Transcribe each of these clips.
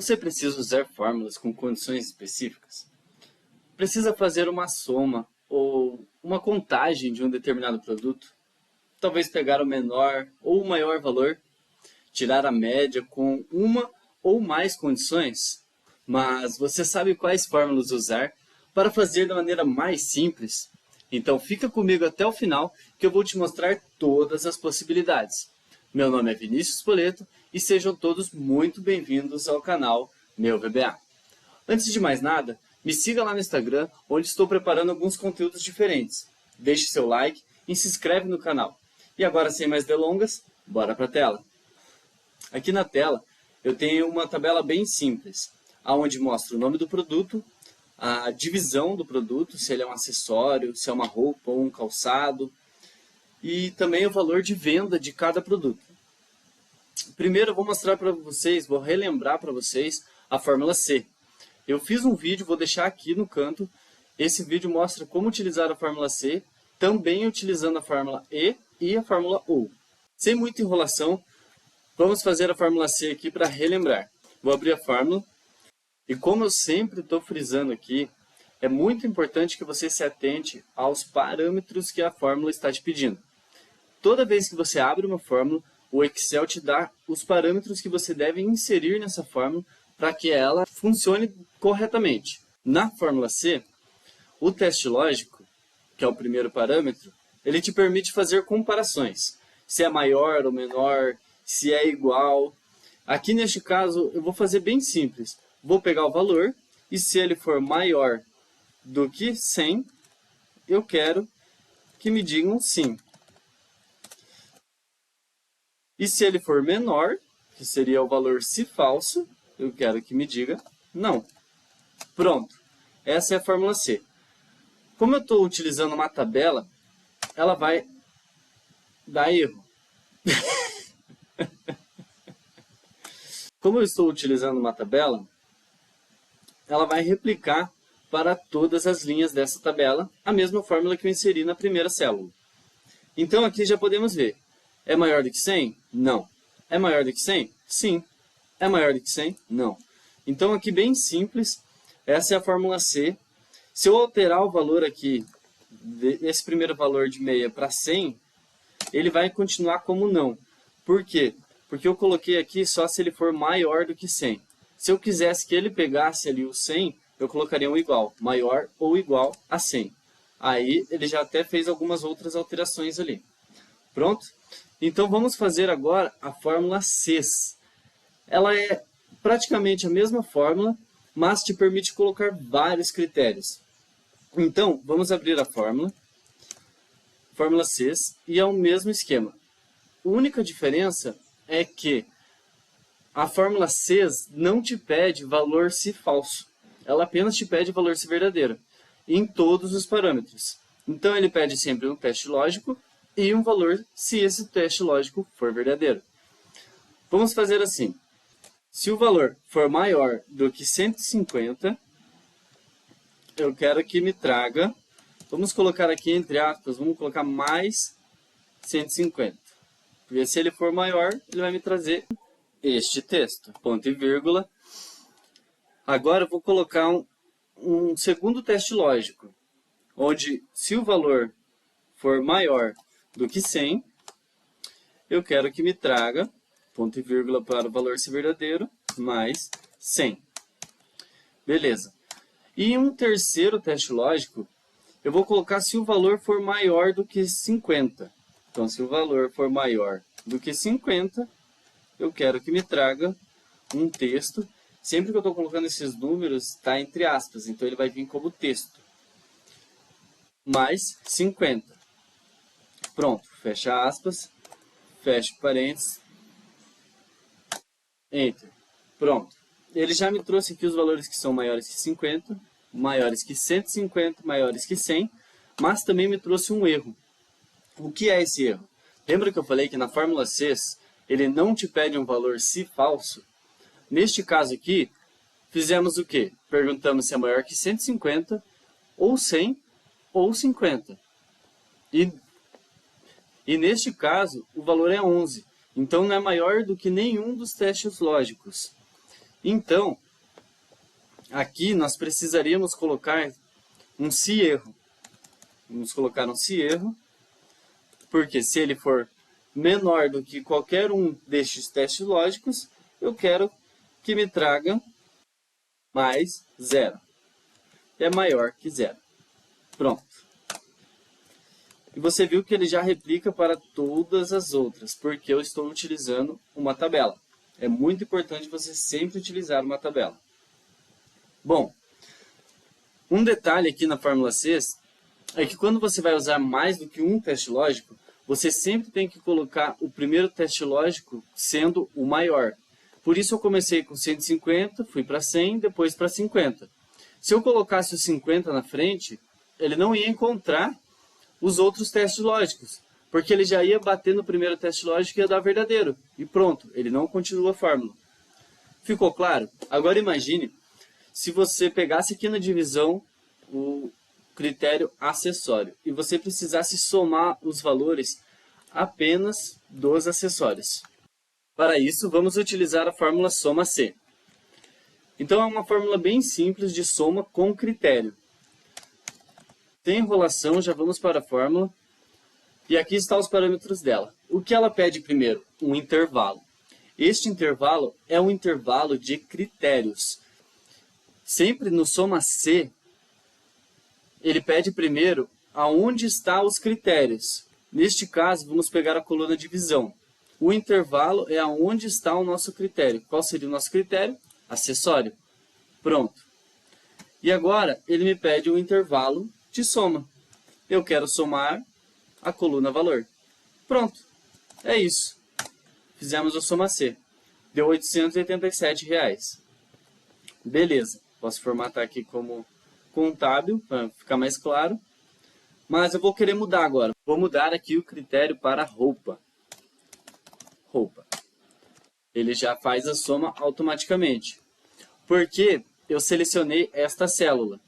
Você precisa usar fórmulas com condições específicas? Precisa fazer uma soma ou uma contagem de um determinado produto? Talvez pegar o menor ou o maior valor? Tirar a média com uma ou mais condições? Mas você sabe quais fórmulas usar para fazer da maneira mais simples? Então fica comigo até o final que eu vou te mostrar todas as possibilidades. Meu nome é Vinícius Poleto e sejam todos muito bem-vindos ao canal Meu VBA. Antes de mais nada, me siga lá no Instagram, onde estou preparando alguns conteúdos diferentes. Deixe seu like e se inscreve no canal. E agora, sem mais delongas, bora para a tela. Aqui na tela, eu tenho uma tabela bem simples, onde mostra o nome do produto, a divisão do produto, se ele é um acessório, se é uma roupa ou um calçado, e também o valor de venda de cada produto. Primeiro eu vou mostrar para vocês, vou relembrar para vocês a fórmula C. Eu fiz um vídeo, vou deixar aqui no canto. Esse vídeo mostra como utilizar a fórmula C, também utilizando a fórmula E e a fórmula OU. Sem muita enrolação, vamos fazer a fórmula C aqui para relembrar. Vou abrir a fórmula. E como eu sempre estou frisando aqui, é muito importante que você se atente aos parâmetros que a fórmula está te pedindo. Toda vez que você abre uma fórmula, o Excel te dá os parâmetros que você deve inserir nessa fórmula para que ela funcione corretamente. Na fórmula C, o teste lógico, que é o primeiro parâmetro, ele te permite fazer comparações. Se é maior ou menor, se é igual. Aqui neste caso, eu vou fazer bem simples. Vou pegar o valor e se ele for maior do que 100, eu quero que me digam sim. E se ele for menor, que seria o valor se falso, eu quero que me diga não. Pronto. Essa é a fórmula C. Como eu estou utilizando uma tabela, ela vai dar erro. Como eu estou utilizando uma tabela, ela vai replicar para todas as linhas dessa tabela a mesma fórmula que eu inseri na primeira célula. Então aqui já podemos ver. É maior do que 100? Não. É maior do que 100? Sim. É maior do que 100? Não. Então aqui bem simples, essa é a fórmula C. Se eu alterar o valor aqui, esse primeiro valor de meia para 100, ele vai continuar como não. Por quê? Porque eu coloquei aqui só se ele for maior do que 100. Se eu quisesse que ele pegasse ali o 100, eu colocaria um igual, maior ou igual a 100. Aí ele já até fez algumas outras alterações ali. Pronto? Então vamos fazer agora a fórmula CES. Ela é praticamente a mesma fórmula, mas te permite colocar vários critérios. Então vamos abrir a fórmula CES, e é o mesmo esquema. A única diferença é que a fórmula CES não te pede valor se falso. Ela apenas te pede valor se verdadeiro, em todos os parâmetros. Então ele pede sempre um teste lógico e um valor se esse teste lógico for verdadeiro. Vamos fazer assim. Se o valor for maior do que 150, eu quero que me traga, vamos colocar aqui entre aspas, vamos colocar mais 150. Porque se ele for maior, ele vai me trazer este texto, ponto e vírgula. Agora eu vou colocar um segundo teste lógico, onde se o valor for maior do que 100, eu quero que me traga, ponto e vírgula para o valor ser verdadeiro, mais 100. Beleza. E um terceiro teste lógico, eu vou colocar se o valor for maior do que 50. Então, se o valor for maior do que 50, eu quero que me traga um texto. Sempre que eu estou colocando esses números, está entre aspas, então ele vai vir como texto. Mais 50. Pronto, fecha aspas, fecha parênteses, Enter. Pronto. Ele já me trouxe aqui os valores que são maiores que 50, maiores que 150, maiores que 100, mas também me trouxe um erro. O que é esse erro? Lembra que eu falei que na fórmula CES, ele não te pede um valor se falso? Neste caso aqui, fizemos o quê? Perguntamos se é maior que 150, ou 100, ou 50. E neste caso, o valor é 11. Então, não é maior do que nenhum dos testes lógicos. Então, aqui nós precisaríamos colocar um se erro. Vamos colocar um se erro, porque se ele for menor do que qualquer um destes testes lógicos, eu quero que me traga mais zero. É maior que zero. Pronto. E você viu que ele já replica para todas as outras, porque eu estou utilizando uma tabela. É muito importante você sempre utilizar uma tabela. Bom, um detalhe aqui na fórmula C é que quando você vai usar mais do que um teste lógico, você sempre tem que colocar o primeiro teste lógico sendo o maior. Por isso eu comecei com 150, fui para 100, depois para 50. Se eu colocasse o 50 na frente, ele não ia encontrar os outros testes lógicos, porque ele já ia bater no primeiro teste lógico e ia dar verdadeiro. E pronto, ele não continua a fórmula. Ficou claro? Agora imagine se você pegasse aqui na divisão o critério acessório e você precisasse somar os valores apenas dos acessórios. Para isso, vamos utilizar a fórmula soma C. Então, é uma fórmula bem simples de soma com critério. Sem enrolação, já vamos para a fórmula. E aqui estão os parâmetros dela. O que ela pede primeiro? Um intervalo. Este intervalo é um intervalo de critérios. Sempre no soma C, ele pede primeiro aonde estão os critérios. Neste caso, vamos pegar a coluna divisão. O intervalo é aonde está o nosso critério. Qual seria o nosso critério? Acessório. Pronto. E agora, ele me pede um intervalo de soma. Eu quero somar a coluna valor. Pronto. É isso. Fizemos o soma C. Deu R$ 887. Beleza. Posso formatar aqui como contábil, para ficar mais claro. Mas eu vou querer mudar agora. Vou mudar aqui o critério para roupa. Roupa. Ele já faz a soma automaticamente. Porque eu selecionei esta célula.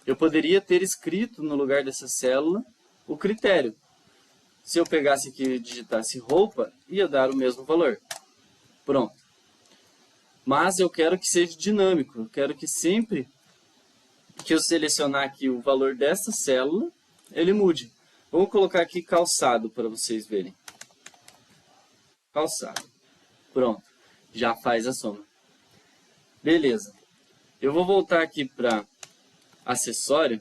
Eu poderia ter escrito no lugar dessa célula o critério. Se eu pegasse aqui e digitasse roupa, ia dar o mesmo valor. Pronto. Mas eu quero que seja dinâmico. Eu quero que sempre que eu selecionar aqui o valor dessa célula, ele mude. Vamos colocar aqui calçado para vocês verem. Calçado. Pronto. Já faz a soma. Beleza. Eu vou voltar aqui para acessório,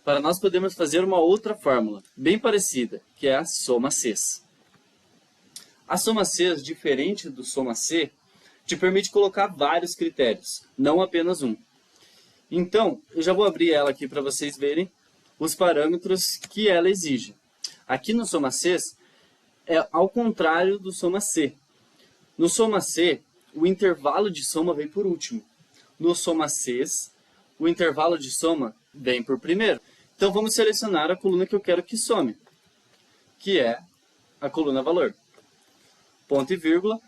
para nós podermos fazer uma outra fórmula, bem parecida, que é a soma C. A soma C, diferente do soma C, te permite colocar vários critérios, não apenas um. Então, eu já vou abrir ela aqui para vocês verem os parâmetros que ela exige. Aqui no soma C, é ao contrário do soma C. No soma C, o intervalo de soma vem por último. No soma C, o intervalo de soma vem por primeiro. Então, vamos selecionar a coluna que eu quero que some, que é a coluna valor. Ponto e vírgula.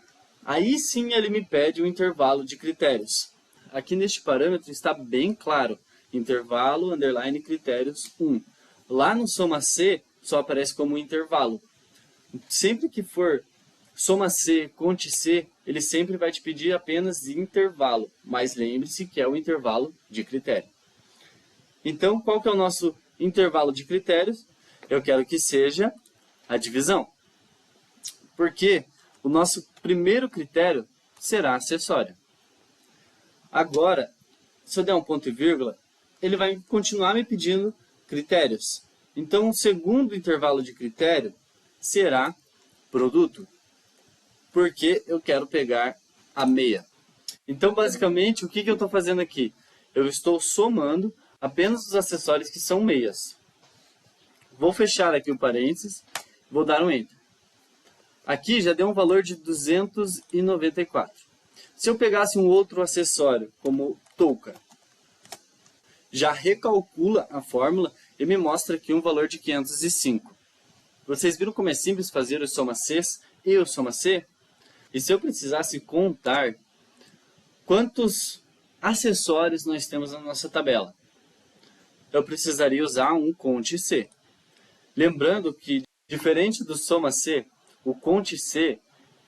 Aí sim ele me pede o intervalo de critérios. Aqui neste parâmetro está bem claro. Intervalo, underline, critérios 1. Lá no soma C, só aparece como intervalo. Sempre que for soma C, conte C, ele sempre vai te pedir apenas intervalo. Mas lembre-se que é o intervalo de critério. Então, qual que é o nosso intervalo de critérios? Eu quero que seja a divisão. Porque o nosso primeiro critério será acessório. Agora, se eu der um ponto e vírgula, ele vai continuar me pedindo critérios. Então, o segundo intervalo de critério será produto. Porque eu quero pegar a meia. Então, basicamente, o que eu estou fazendo aqui? Eu estou somando apenas os acessórios que são meias. Vou fechar aqui o parênteses, vou dar um Enter. Aqui já deu um valor de 294. Se eu pegasse um outro acessório, como touca, já recalcula a fórmula e me mostra aqui um valor de 505. Vocês viram como é simples fazer o soma C e o soma C? E se eu precisasse contar quantos acessórios nós temos na nossa tabela, eu precisaria usar um conte C. Lembrando que, diferente do soma C, o conte C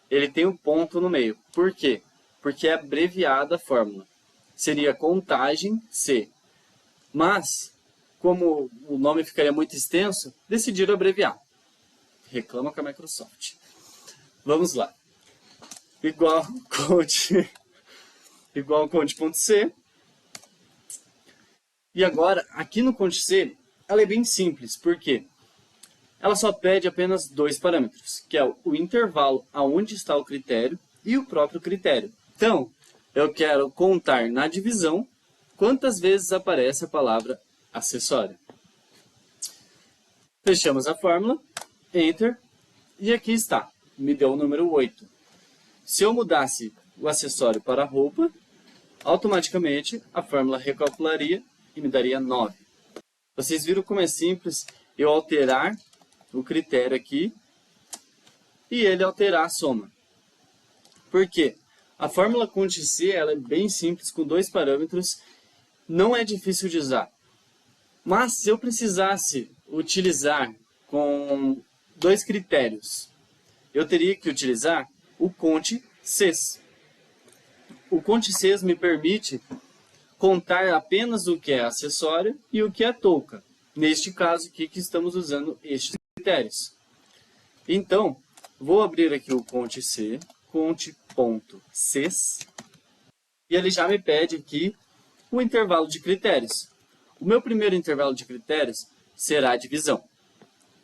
ele tem um ponto no meio. Por quê? porque é abreviada a fórmula. Seria contagem C. Mas, como o nome ficaria muito extenso, decidiram abreviar. Reclama com a Microsoft. Vamos lá. Igual conte.c. E agora, aqui no conte.c, ela é bem simples. Por quê? Ela só pede apenas dois parâmetros, que é o intervalo aonde está o critério e o próprio critério. Então, eu quero contar na divisão quantas vezes aparece a palavra acessório. Fechamos a fórmula, Enter, e aqui está, me deu o número 8. Se eu mudasse o acessório para roupa, automaticamente a fórmula recalcularia e me daria 9. Vocês viram como é simples eu alterar o critério aqui e ele alterar a soma. Por quê? A fórmula conte.c ela é bem simples, com dois parâmetros, não é difícil de usar. Mas se eu precisasse utilizar com dois critérios, eu teria que utilizar o conte.cs. O conte.cs me permite contar apenas o que é acessório e o que é touca. Neste caso aqui que estamos usando estes critérios. Então, vou abrir aqui o conte.c, conte.cs, e ele já me pede aqui o intervalo de critérios. O meu primeiro intervalo de critérios será a divisão,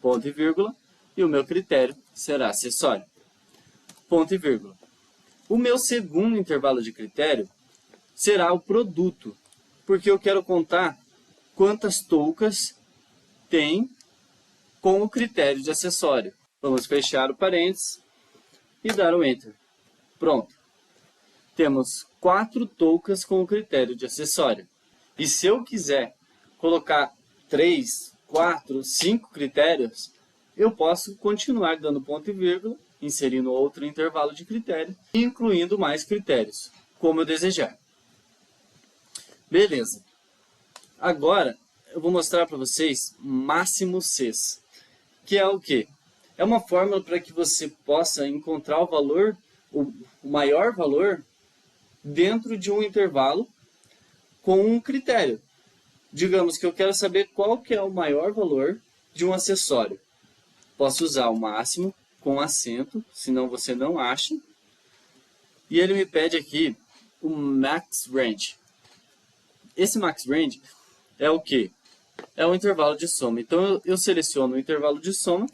ponto e vírgula, e o meu critério será acessório, ponto e vírgula. O meu segundo intervalo de critério será o produto, porque eu quero contar quantas toucas tem com o critério de acessório. Vamos fechar o parênteses e dar um Enter. Pronto. Temos 4 toucas com o critério de acessório. E se eu quiser colocar 3, 4, 5 critérios, eu posso continuar dando ponto e vírgula, inserindo outro intervalo de critério e incluindo mais critérios, como eu desejar. Beleza. Agora, eu vou mostrar para vocês máximo Cs, que é o quê? É uma fórmula para que você possa encontrar o valor, o maior valor, dentro de um intervalo com um critério. Digamos que eu quero saber qual que é o maior valor de um acessório. Posso usar o máximo com acento, senão você não acha. E ele me pede aqui o max range. Esse max range é o quê? É o intervalo de soma. Então eu seleciono o intervalo de soma,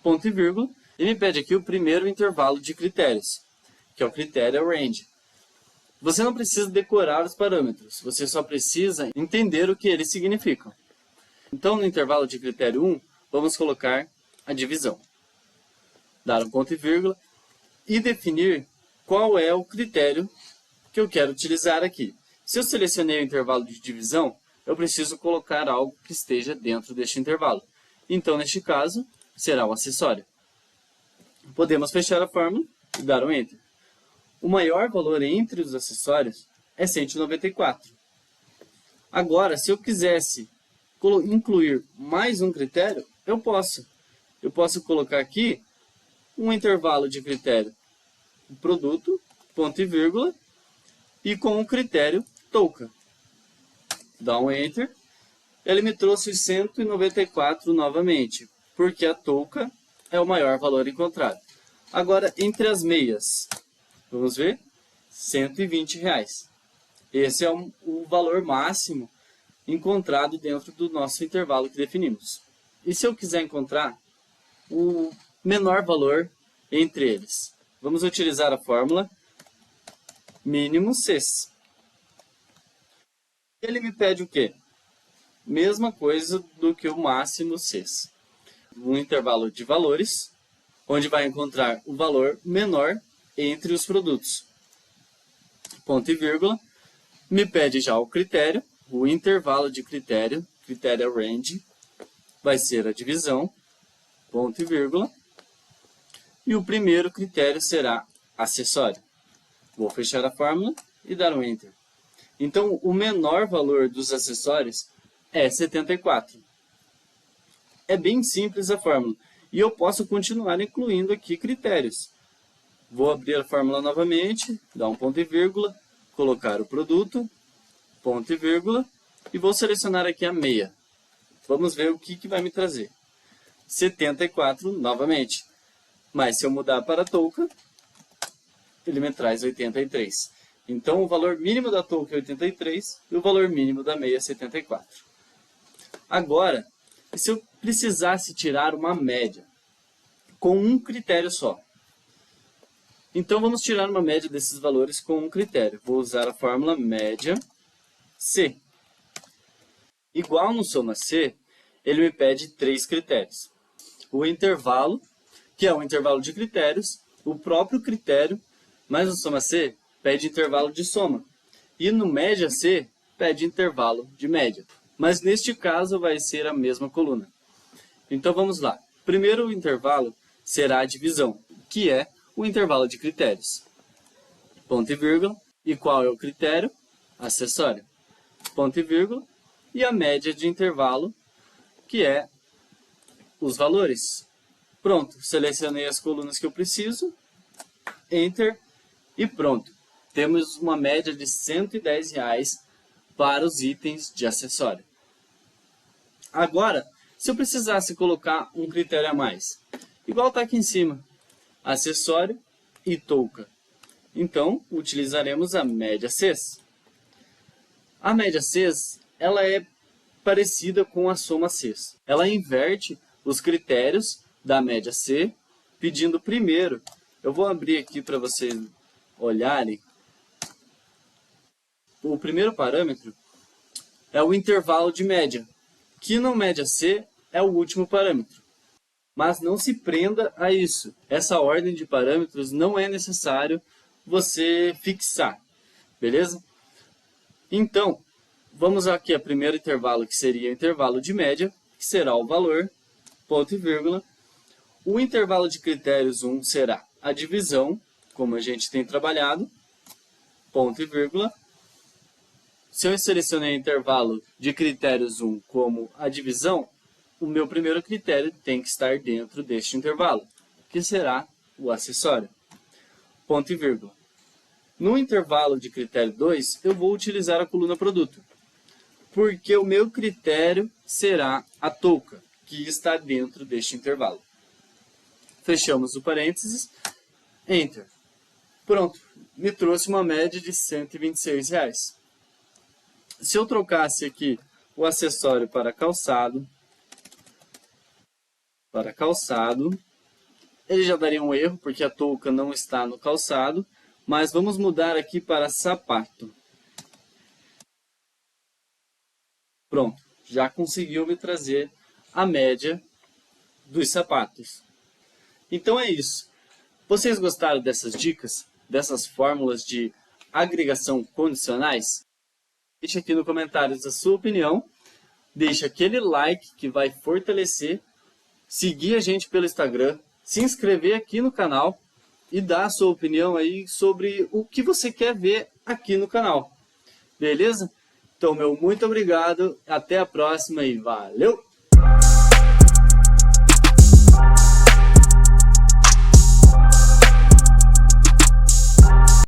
ponto e vírgula, e me pede aqui o primeiro intervalo de critérios, que é o critério range. Você não precisa decorar os parâmetros, você só precisa entender o que eles significam. Então, no intervalo de critério 1, vamos colocar a divisão. Dar um ponto e vírgula e definir qual é o critério que eu quero utilizar aqui. Se eu selecionei o intervalo de divisão, eu preciso colocar algo que esteja dentro deste intervalo. Então, neste caso, será o acessório. Podemos fechar a fórmula e dar um Enter. O maior valor entre os acessórios é 194. Agora, se eu quisesse incluir mais um critério, eu posso. Eu posso colocar aqui um intervalo de critério produto, ponto e vírgula, e com o critério touca. Dá um Enter. Ele me trouxe 194 novamente, porque a touca é o maior valor encontrado. Agora, entre as meias, vamos ver? R$120. Esse é o valor máximo encontrado dentro do nosso intervalo que definimos. E se eu quiser encontrar o menor valor entre eles? Vamos utilizar a fórmula mínimo Cs. Ele me pede o quê? Mesma coisa do que o máximo Cs. Um intervalo de valores, onde vai encontrar o valor menor entre os produtos. Ponto e vírgula. Me pede já o critério, o intervalo de critério, critério range, vai ser a divisão, ponto e vírgula. E o primeiro critério será acessório. Vou fechar a fórmula e dar um Enter. Então, o menor valor dos acessórios é 74. É bem simples a fórmula. E eu posso continuar incluindo aqui critérios. Vou abrir a fórmula novamente, dar um ponto e vírgula, colocar o produto, ponto e vírgula, e vou selecionar aqui a meia. Vamos ver o que vai me trazer. 74 novamente. Mas se eu mudar para a touca, ele me traz 83. Então o valor mínimo da touca é 83 e o valor mínimo da meia é 74. Agora, se eu precisasse tirar uma média com um critério só? Então vamos tirar uma média desses valores com um critério. Vou usar a fórmula média C. Igual no soma C, ele me pede 3 critérios. O intervalo, que é um intervalo de critérios, o próprio critério, mas no soma C pede intervalo de soma. E no média C pede intervalo de média. Mas neste caso vai ser a mesma coluna. Então vamos lá. Primeiro o intervalo será a divisão, que é o intervalo de critérios. Ponto e vírgula. E qual é o critério? Acessório. Ponto e vírgula. E a média de intervalo, que é os valores. Pronto, selecionei as colunas que eu preciso, Enter, e pronto. Temos uma média de R$ 110 para os itens de acessório. Agora, se eu precisasse colocar um critério a mais, igual está aqui em cima, acessório e touca. Então, utilizaremos a média CES. A média CES, ela é parecida com a soma CES. Ela inverte os critérios da média C, pedindo primeiro, eu vou abrir aqui para vocês olharem, o primeiro parâmetro é o intervalo de média, que no média C é o último parâmetro. Mas não se prenda a isso. Essa ordem de parâmetros não é necessário você fixar, beleza? Então, vamos aqui ao primeiro intervalo, que seria o intervalo de média, que será o valor, ponto e vírgula. O intervalo de critérios 1 será a divisão, como a gente tem trabalhado, ponto e vírgula. Se eu selecionei o intervalo de critérios 1 como a divisão, o meu primeiro critério tem que estar dentro deste intervalo, que será o acessório, ponto e vírgula. No intervalo de critério 2, eu vou utilizar a coluna produto, porque o meu critério será a touca, que está dentro deste intervalo. Fechamos o parênteses, Enter. Pronto, me trouxe uma média de R$ 126. Se eu trocasse aqui o acessório para calçado, ele já daria um erro, porque a touca não está no calçado, mas vamos mudar aqui para sapato. Pronto, já conseguiu me trazer a média dos sapatos. Então é isso. Vocês gostaram dessas dicas, dessas fórmulas de agregação condicionais? Deixe aqui nos comentários a sua opinião, deixe aquele like que vai fortalecer, seguir a gente pelo Instagram, se inscrever aqui no canal e dar a sua opinião aí sobre o que você quer ver aqui no canal. Beleza? Então, meu muito obrigado, até a próxima e valeu!